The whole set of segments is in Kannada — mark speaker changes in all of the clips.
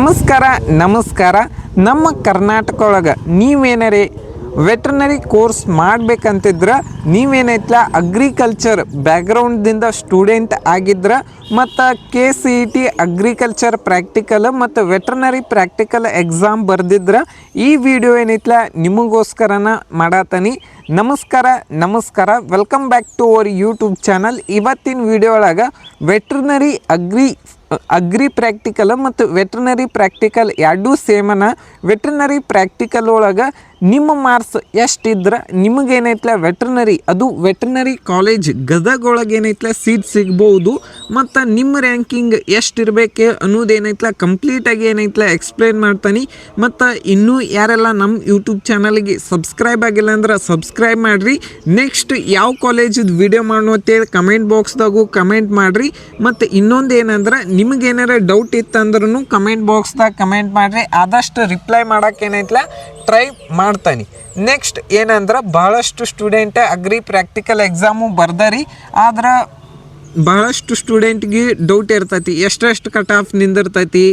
Speaker 1: ನಮಸ್ಕಾರ ನಮ್ಮ ಕರ್ನಾಟಕ ಒಳಗೆ ನೀವೇನರೇ ವೆಟರ್ನರಿ ಕೋರ್ಸ್ ಮಾಡಬೇಕಂತಿದ್ರೆ ನೀವೇನೈತಲ್ಲ ಅಗ್ರಿಕಲ್ಚರ್ ಬ್ಯಾಕ್ಗ್ರೌಂಡ್ದಿಂದ ಸ್ಟೂಡೆಂಟ್ ಆಗಿದ್ರೆ ಮತ್ತು KCET ಅಗ್ರಿಕಲ್ಚರ್ ಪ್ರಾಕ್ಟಿಕಲ್ ಮತ್ತು ವೆಟರ್ನರಿ ಪ್ರಾಕ್ಟಿಕಲ್ ಎಕ್ಸಾಮ್ ಬರೆದಿದ್ರೆ ಈ ವಿಡಿಯೋ ಏನೈತಲ್ಲ ನಿಮಗೋಸ್ಕರನ ಮಾಡಾತನಿ. ನಮಸ್ಕಾರ welcome back to our YouTube channel. ಇವತ್ತಿನ ವಿಡಿಯೋ ಒಳಗೆ ವೆಟರ್ನರಿ ಅಗ್ರಿ ಪ್ರಾಕ್ಟಿಕಲ್ ಮತ್ತು ವೆಟರ್ನರಿ ಪ್ರಾಕ್ಟಿಕಲ್ ಎರಡೂ ಸೇಮನ. ವೆಟರ್ನರಿ ಪ್ರಾಕ್ಟಿಕಲ್ ಒಳಗೆ ನಿಮ್ಮ ಮಾರ್ಕ್ಸ್ ಎಷ್ಟಿದ್ರೆ ನಿಮಗೇನೈತಲ್ಲ ವೆಟರ್ನರಿ ಕಾಲೇಜ್ ಗದಗ ಒಳಗೆ ಏನೈತಲ್ಲ ಸೀಟ್ ಸಿಗ್ಬೋದು. ಮತ್ತು ನಿಮ್ಮ ರ್ಯಾಂಕಿಂಗ್ ಎಷ್ಟಿರಬೇಕು ಅನ್ನೋದೇನೈತಲ್ಲ ಕಂಪ್ಲೀಟಾಗಿ ಏನೈತಲ್ಲ ಎಕ್ಸ್ಪ್ಲೇನ್ ಮಾಡ್ತಾನೆ. ಮತ್ತು ಇನ್ನೂ ಯಾರೆಲ್ಲ ನಮ್ಮ ಯೂಟ್ಯೂಬ್ ಚಾನಲ್ಗೆ ಸಬ್ಸ್ಕ್ರೈಬ್ ಆಗಿಲ್ಲ ಅಂದ್ರೆ ಸಬ್ಸ್ಕ್ರೈಬ್ ಮಾಡಿರಿ. ನೆಕ್ಸ್ಟ್ ಯಾವ ಕಾಲೇಜಿದು ವಿಡಿಯೋ ಮಾಡೋ ಅಂತೇಳಿ ಕಮೆಂಟ್ ಬಾಕ್ಸ್ದಾಗೂ ಕಮೆಂಟ್ ಮಾಡಿರಿ. ಮತ್ತು ಇನ್ನೊಂದು ಏನಂದ್ರೆ ನಿಮಗೇನಾರ ಡೌಟ್ ಇತ್ತಂದ್ರೂ ಕಮೆಂಟ್ ಬಾಕ್ಸ್ದಾಗ ಕಮೆಂಟ್ ಮಾಡಿರಿ. ಆದಷ್ಟು ರಿಪ್ಲೈ ಮಾಡೋಕೆ ಏನೈತಲ್ಲ ಟ್ರೈ ಮಾಡ್ತಾನೆ. ನೆಕ್ಸ್ಟ್ ಏನಂದ್ರೆ ಭಾಳಷ್ಟು ಸ್ಟೂಡೆಂಟ್ ಅಗ್ರಿ ಪ್ರಾಕ್ಟಿಕಲ್ ಎಕ್ಸಾಮು ಬರ್ದಾರಿ. ಆದ್ರೆ ಭಾಳಷ್ಟು ಸ್ಟೂಡೆಂಟ್ಗೆ ಡೌಟ್ ಇರ್ತೈತಿ ಎಷ್ಟು ಕಟ್ ಆಫ್ ನಿಂದಿರ್ತೈತಿ.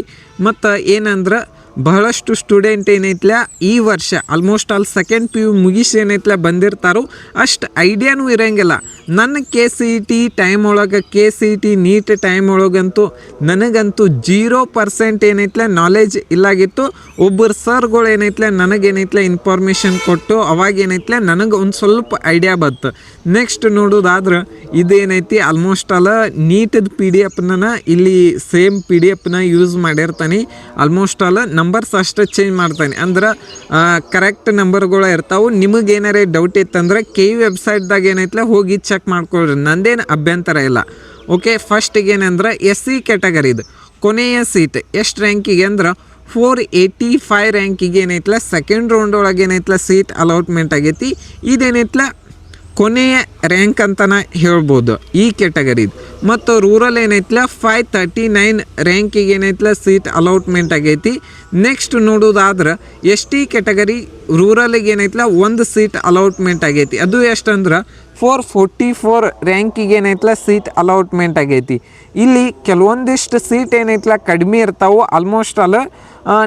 Speaker 1: ಮತ್ತು ಏನಂದ್ರೆ ಬಹಳಷ್ಟು ಸ್ಟೂಡೆಂಟ್ ಏನೈತಲ್ಲ ಈ ವರ್ಷ ಆಲ್ಮೋಸ್ಟ್ ಆಲ್ ಸೆಕೆಂಡ್ PU ಮುಗಿಸಿ ಏನೈತಲ್ಲ ಬಂದಿರ್ತಾರೋ ಅಷ್ಟು ಐಡಿಯಾನೂ ಇರೋಂಗಿಲ್ಲ. ನನ್ನ KCET ಟೈಮ್ ಒಳಗೆ KCET ನೀಟ್ ಟೈಮ್ ಒಳಗಂತೂ ನನಗಂತೂ 0% ಏನೈತಲ್ಲ ನಾಲೆಜ್ ಇಲ್ಲಾಗಿತ್ತು. ಒಬ್ಬರು ಸರ್ಗಳು ಏನೈತಲ್ಲ ನನಗೇನೈತಲ್ಲ ಇನ್ಫಾರ್ಮೇಷನ್ ಕೊಟ್ಟು ಅವಾಗ ಏನೈತಲ್ಲ ನನಗೆ ಒಂದು ಸ್ವಲ್ಪ ಐಡಿಯಾ ಬಂತು. ನೆಕ್ಸ್ಟ್ ನೋಡೋದಾದ್ರೆ ಇದೇನೈತಿ ಆಲ್ಮೋಸ್ಟ್ ಆಲ್ ನೀಟದ PDF ಇಲ್ಲಿ ಸೇಮ್ PDF ಯೂಸ್ ಮಾಡಿರ್ತಾನೆ. ಆಲ್ಮೋಸ್ಟ್ ಆಲ್ ನಂಬರ್ಸ್ ಅಷ್ಟು ಚೇಂಜ್ ಮಾಡ್ತಾನೆ. ಅಂದ್ರೆ ಕರೆಕ್ಟ್ ನಂಬರ್ಗಳು ಇರ್ತಾವೆ. ನಿಮಗೇನಾರೇ ಡೌಟ್ ಇತ್ತಂದ್ರೆ KU ವೆಬ್ಸೈಟ್ದಾಗ ಏನೈತಲ್ಲ ಹೋಗಿ ಚೆಕ್ ಮಾಡ್ಕೊಳ್ರಿ, ನಂದೇನು ಅಭ್ಯಂತರ ಇಲ್ಲ. ಓಕೆ, ಫಸ್ಟಿಗೆ ಏನಂದ್ರೆ SC ಕ್ಯಾಟಗರಿದು ಕೊನೆಯ ಸೀಟ್ ಎಷ್ಟು ರ್ಯಾಂಕಿಗೆ ಅಂದ್ರೆ 485 ರ್ಯಾಂಕಿಗೆ ಏನೈತಲ್ಲ ಸೆಕೆಂಡ್ ರೌಂಡ್ ಒಳಗೆ ಏನೈತಲ್ಲ ಸೀಟ್ ಅಲಾಟ್ಮೆಂಟ್ ಆಗೈತಿ. ಇದೇನೈತಲ್ಲ ಕೊನೆಯ ರ್ಯಾಂಕ್ ಅಂತಲೇ ಹೇಳ್ಬೋದು ಈ ಕ್ಯಾಟಗರಿದು. ಮತ್ತು ರೂರಲ್ ಏನೈತಲ್ಲ 539 ರ್ಯಾಂಕಿಗೆ ಏನೈತಲ್ಲ ಸೀಟ್ ಅಲಾಟ್ಮೆಂಟ್ ಆಗೈತಿ. ನೆಕ್ಸ್ಟ್ ನೋಡೋದಾದ್ರೆ ST ಕ್ಯಾಟಗರಿ ರೂರಲಿಗೆ ಏನೈತಲ್ಲ ಒಂದು ಸೀಟ್ ಅಲಾಟ್ಮೆಂಟ್ ಆಗೈತಿ. ಅದು ಎಷ್ಟಂದ್ರೆ 444 ರ್ಯಾಂಕಿಗೆ ಏನೈತಲ್ಲ ಸೀಟ್ ಅಲಾಟ್ಮೆಂಟ್ ಆಗೈತಿ. ಇಲ್ಲಿ ಕೆಲವೊಂದಿಷ್ಟು ಸೀಟ್ ಏನೈತಲ್ಲ ಕಡಿಮೆ ಇರ್ತಾವೆ. ಆಲ್ಮೋಸ್ಟ್ ಆಲ್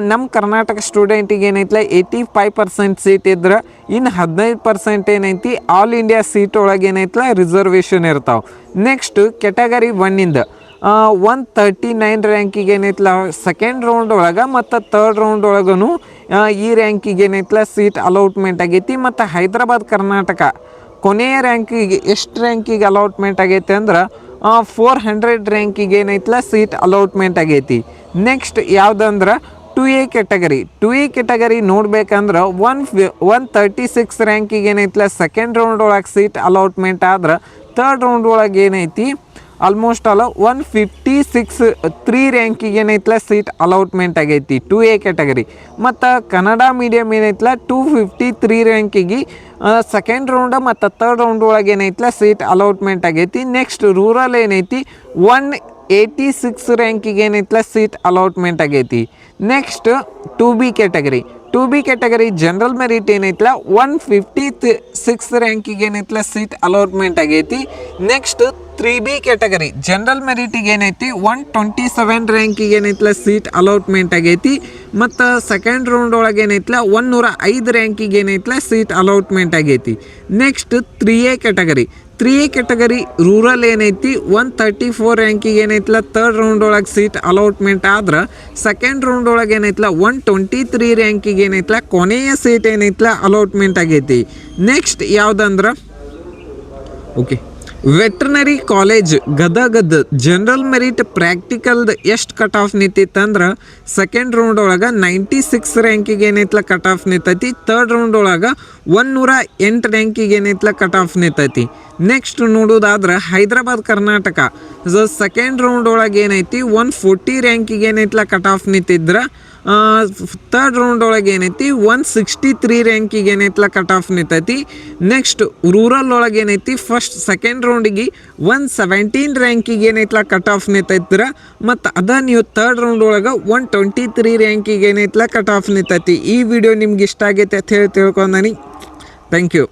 Speaker 1: ನಮ್ಮ ಕರ್ನಾಟಕ ಸ್ಟೂಡೆಂಟಿಗೆ ಏನೈತಲ್ಲ 85% ಸೀಟ್ ಇದ್ರೆ ಇನ್ನು 15% ಏನೈತಿ ಆಲ್ ಇಂಡಿಯಾ ಸೀಟ್ ಒಳಗೆ ಏನೈತಲ್ಲ ರಿಸರ್ವೇಷನ್ ಇರ್ತಾವೆ. ನೆಕ್ಸ್ಟ್ ಕ್ಯಾಟಗರಿ 1ಇಂದ 139 ರ್ಯಾಂಕಿಗೆ ಏನೈತಲ್ಲ ಸೆಕೆಂಡ್ ರೌಂಡ್ ಒಳಗೆ ಮತ್ತು ಥರ್ಡ್ ರೌಂಡ್ ಒಳಗೂ ಈ ರ್ಯಾಂಕಿಗೆ ಏನೈತಲ್ಲ ಸೀಟ್ ಅಲಾಟ್ಮೆಂಟ್ ಆಗೈತಿ. ಮತ್ತು ಹೈದರಾಬಾದ್ ಕರ್ನಾಟಕ ಕೊನೆಯ ರ್ಯಾಂಕಿಗೆ ಎಷ್ಟು ರ್ಯಾಂಕಿಗೆ ಅಲಾಟ್ಮೆಂಟ್ ಆಗೈತಿ ಅಂದ್ರೆ 400 ರ್ಯಾಂಕಿಗೆ ಏನೈತಲ್ಲ ಸೀಟ್ ಅಲಾಟ್ಮೆಂಟ್ ಆಗೈತಿ. ನೆಕ್ಸ್ಟ್ ಯಾವುದಂದ್ರೆ 2A ಕ್ಯಾಟಗರಿ ನೋಡ್ಬೇಕಂದ್ರೆ 136 ರ್ಯಾಂಕಿಗೆ ಏನೈತಲ್ಲ ಸೆಕೆಂಡ್ ರೌಂಡ್ ಒಳಗೆ ಸೀಟ್ ಅಲಾಟ್ಮೆಂಟ್ ಆದ್ರೆ ಥರ್ಡ್ ರೌಂಡ್ ಒಳಗೆ ಏನೈತಿ ಆಲ್ಮೋಸ್ಟ್ ಆಲ್ 156 ರ್ಯಾಂಕಿಗೆ ಏನೈತಲ್ಲ ಸೀಟ್ ಅಲಾಟ್ಮೆಂಟ್ ಆಗೈತಿ 2A ಕ್ಯಾಟಗರಿ. ಮತ್ತು ಕನ್ನಡ ಮೀಡಿಯಮ್ ಏನೈತಲ್ಲ 253 ರ್ಯಾಂಕಿಗೆ ಸೆಕೆಂಡ್ ರೌಂಡ್ ಮತ್ತು ಥರ್ಡ್ ರೌಂಡ್ ಒಳಗೆ ಏನೈತಲ್ಲ ಸೀಟ್ ಅಲಾಟ್ಮೆಂಟ್ ಆಗೈತಿ. ನೆಕ್ಸ್ಟ್ ರೂರಲ್ ಏನೈತಿ 186 ರ್ಯಾಂಕಿಗೆ ಏನೈತಲ್ಲ ಸೀಟ್ ಅಲಾಟ್ಮೆಂಟ್ ಆಗೈತಿ. Next 2B category general merit ಏನೈತಲ್ಲ 156 ರ್ಯಾಂಕಿಗೆ ಏನೈತಲ್ಲ ಸೀಟ್ ಅಲಾಟ್ಮೆಂಟ್ ಆಗೈತಿ. ನೆಕ್ಸ್ಟ್ 3B ಕ್ಯಾಟಗರಿ ಜನರಲ್ ಮೆರಿಟಿಗೆ ಏನೈತಿ 127 ರ್ಯಾಂಕಿಗೆ ಏನೈತಲ್ಲ ಸೀಟ್ ಅಲಾಟ್ಮೆಂಟ್ ಆಗೈತಿ. ಮತ್ತು ಸೆಕೆಂಡ್ ರೌಂಡ್ ಒಳಗೆ ಏನೈತಲ್ಲ 105 ರ್ಯಾಂಕಿಗೆ ಏನೈತಲ್ಲ ಸೀಟ್ ಅಲಾಟ್ಮೆಂಟ್ ಆಗೈತಿ. ನೆಕ್ಸ್ಟ್ 3A ಕ್ಯಾಟಗರಿ ರೂರಲ್ ಏನೈತಿ 134 ರ್ಯಾಂಕಿಗೆ ಏನೈತಲ್ಲ ಥರ್ಡ್ ರೌಂಡ್ ಒಳಗೆ ಸೀಟ್ ಅಲಾಟ್ಮೆಂಟ್ ಆದ್ರೆ ಸೆಕೆಂಡ್ ರೌಂಡ್ ಒಳಗೆ ಏನೈತಲ್ಲ 123 ರ್ಯಾಂಕಿಗೆ ಏನೈತಲ್ಲ ಕೊನೆಯ ಸೀಟ್ ಏನೈತಲ್ಲ ಅಲಾಟ್ಮೆಂಟ್ ಆಗೈತಿ. ನೆಕ್ಸ್ಟ್ ಯಾವುದಂದ್ರೆ ಓಕೆ ವೆಟರ್ನರಿ ಕಾಲೇಜ್ ಗದಗದ ಜನರಲ್ ಮೆರಿಟ್ ಪ್ರಾಕ್ಟಿಕಲ್ದು ಎಷ್ಟು ಕಟ್ ಆಫ್ ನಿಂತಿತ್ತಂದ್ರೆ ಸೆಕೆಂಡ್ ರೌಂಡ್ ಒಳಗೆ 96 ರ್ಯಾಂಕಿಗೆ ಏನೈತಲ್ಲ ಕಟ್ ಆಫ್ ನಿಂತೈತಿ. ಥರ್ಡ್ ರೌಂಡ್ ಒಳಗೆ 108 ರ್ಯಾಂಕಿಗೆ ಏನೈತಲ್ಲ ಕಟ್ ಆಫ್ ನಿಂತೈತಿ. ನೆಕ್ಸ್ಟ್ ನೋಡೋದಾದ್ರೆ ಹೈದರಾಬಾದ್ ಕರ್ನಾಟಕ ಸೆಕೆಂಡ್ ರೌಂಡ್ ಒಳಗೆ ಏನೈತಿ 140 ರ್ಯಾಂಕಿಗೆ ಏನೈತಲ್ಲ ಕಟ್ ಆಫ್ ನಿಂತಿದ್ರೆ ಥರ್ಡ್ ರೌಂಡ್ ಒಳಗೆ ಏನೈತಿ 163 ರ್ಯಾಂಕಿಗೆ ಏನೈತಲ್ಲ ಕಟ್ ಆಫ್ ನಿಂತೈತಿ. ನೆಕ್ಸ್ಟ್ ರೂರಲ್ ಒಳಗೆ ಏನೈತಿ ಸೆಕೆಂಡ್ ರೌಂಡಿಗೆ 117 ರ್ಯಾಂಕಿಗೆ ಏನೈತಲ್ಲ ಕಟ್ ಆಫ್ ನಿಂತೈತ್ರ. ಮತ್ತು ನೀವು ಥರ್ಡ್ ರೌಂಡ್ ಒಳಗೆ 123 ರ್ಯಾಂಕಿಗೆ ಏನೈತಲ್ಲ ಕಟ್ ಆಫ್ ನಿಂತೈತಿ. ಈ ವಿಡಿಯೋ ನಿಮ್ಗೆ ಇಷ್ಟ ಆಗೈತೆ ಅಂತ ಹೇಳಿ ತಿಳ್ಕೊಂಡನಿ. Thank you.